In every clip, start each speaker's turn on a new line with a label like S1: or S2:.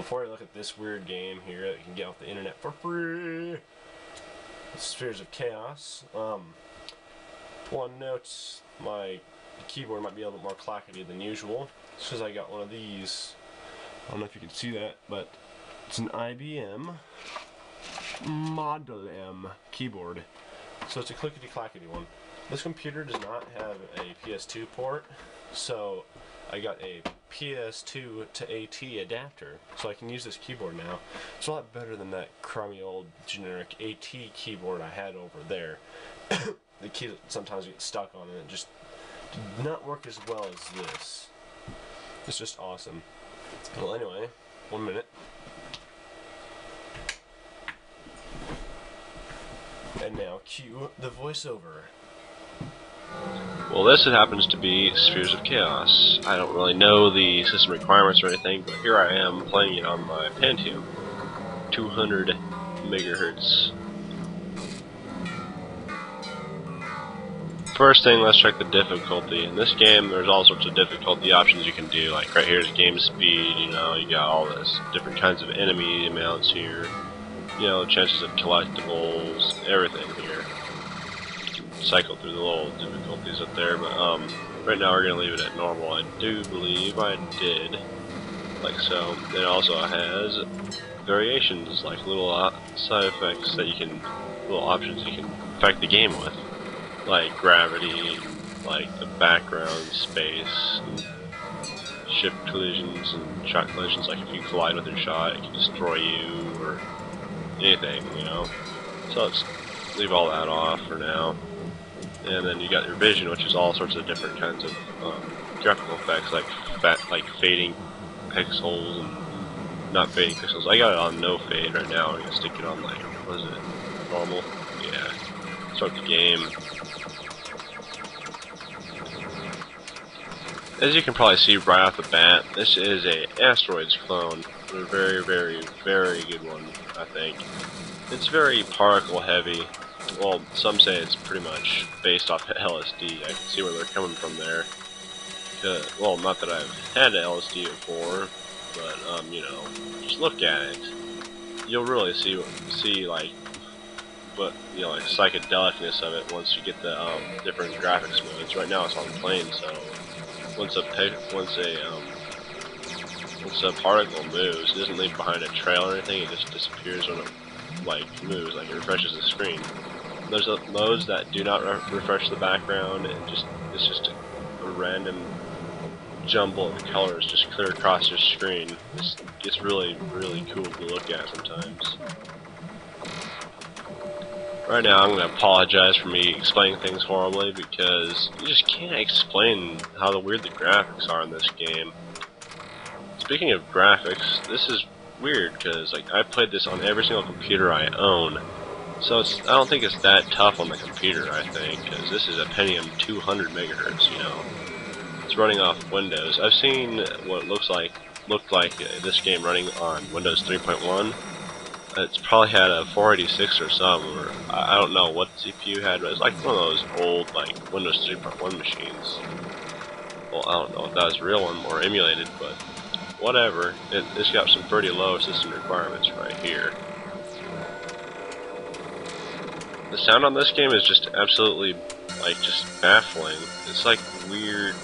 S1: before I look at this weird game here that you can get off the internet for free, Spheres of Chaos, one note, my keyboard might be a little bit more clackety than usual. It's because I got one of these. I don't know if you can see that, but it's an IBM Model M keyboard. So it's a clickety clackety one. This computer does not have a PS2 port, so I got a PS2 to AT adapter, so I can use this keyboard now. It's a lot better than that crummy old generic AT keyboard I had over there. The keys sometimes get stuck on it. It just did not work as well as this. It's just awesome. Well, anyway, 1 minute. And now cue the voiceover.
S2: Well, this happens to be Spheres of Chaos. I don't really know the system requirements or anything, but here I am playing it on my Pentium. 200 megahertz. First thing, let's check the difficulty. In this game, there's all sorts of difficulty options you can do. Like right here is game speed, you know, you got all this different kinds of enemy amounts here. You know, chances of collectibles, everything here. Cycle through the little difficulties up there, but right now we're gonna leave it at normal. I do believe I did, like so. It also has variations, like little side effects that you can, little options you can affect the game with, like gravity, like the background space, and ship collisions and shot collisions. Like if you collide with your shot, it can destroy you or anything, you know. So let's leave all that off for now. And then you got your vision, which is all sorts of different kinds of graphical effects, like fading pixels and not fading pixels. I got it on no fade right now. I'm gonna stick it on like, what is it? Normal? Yeah. Start the game. As you can probably see right off the bat, this is a Asteroids clone. A very, very, very good one, I think. It's very particle heavy. Well, some say it's pretty much based off LSD. I can see where they're coming from there. Well, not that I've had LSD before, but you know, just look at it. You'll really see like what, you know, like psychedelicness of it once you get the different graphics modes. Right now it's on plain, so once a particle moves, it doesn't leave behind a trail or anything. It just disappears when it like moves, like it refreshes the screen. There's modes that do not refresh the background, and it's just a random jumble of colors just clear across your screen. It's really, really cool to look at sometimes. Right now I'm going to apologize for me explaining things horribly, because you just can't explain how weird the graphics are in this game. Speaking of graphics, this is weird, because like I played this on every single computer I own. So I don't think it's that tough on the computer, I think, because this is a Pentium 200 megahertz, you know. It's running off Windows. I've seen what looked like this game running on Windows 3.1. It's probably had a 486 or something, or I don't know what the CPU had, but it's like one of those old like Windows 3.1 machines. Well, I don't know if that was a real one or emulated, but whatever. It's got some pretty low system requirements right here. The sound on this game is just absolutely, like, just baffling. It's like weird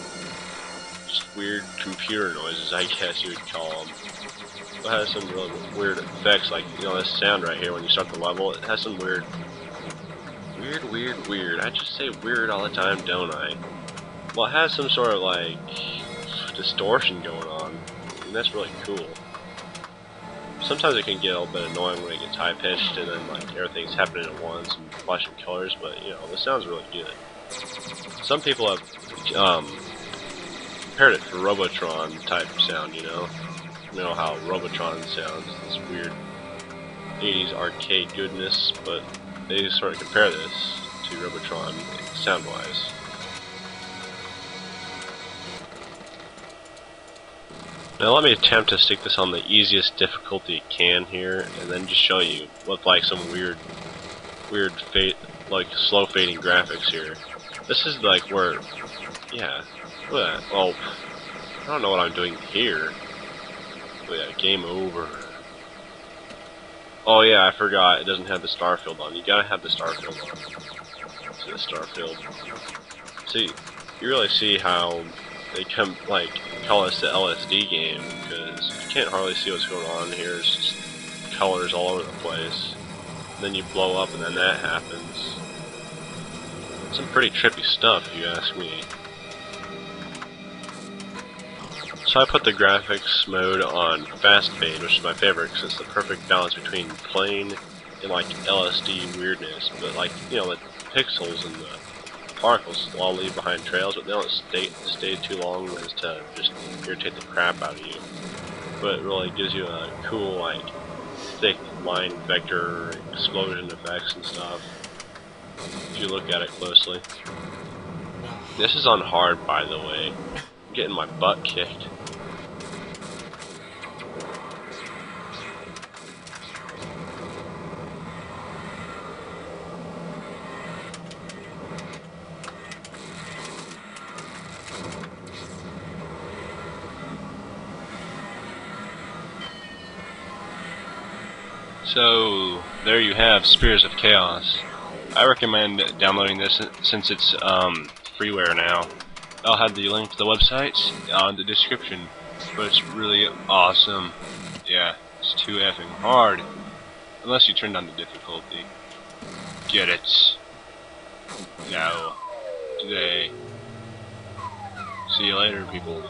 S2: computer noises, I guess you would call them. It has some really weird effects, like, you know, this sound right here when you start the level. It has some weird. I just say weird all the time, don't I? Well, it has some sort of, like, distortion going on, and that's really cool. Sometimes it can get a little bit annoying when it gets high pitched and then like everything's happening at once and flashing colors, but you know, the sound's really good. Some people have compared it to Robotron type sound, you know how Robotron sounds, this weird 80s arcade goodness, but they sort of compare this to Robotron sound wise. Now let me attempt to stick this on the easiest difficulty it can here, and then just show you what like some weird like slow fading graphics here. This is like where, yeah, well, I don't know what I'm doing here. But yeah, game over. Oh yeah, I forgot. It doesn't have the star field on. You gotta have the star field on. See the star field. See, you really see how they call this the LSD game, because you can't hardly see what's going on here. It's just colors all over the place. And then you blow up, and then that happens. Some pretty trippy stuff, if you ask me. So I put the graphics mode on fast fade, which is my favorite because it's the perfect balance between plain and like LSD weirdness. But like, you know, the pixels and the particles all leave behind trails, but they don't stay too long as to just irritate the crap out of you. But it really gives you a cool, like, thick line vector explosion effects and stuff if you look at it closely. This is on hard, by the way. I'm getting my butt kicked. So, there you have Spears of Chaos. I recommend downloading this since it's freeware now. I'll have the link to the website on the description, but it's really awesome. Yeah, it's too effing hard. Unless you turn down the difficulty. Get it. Now. Today. See you later, people.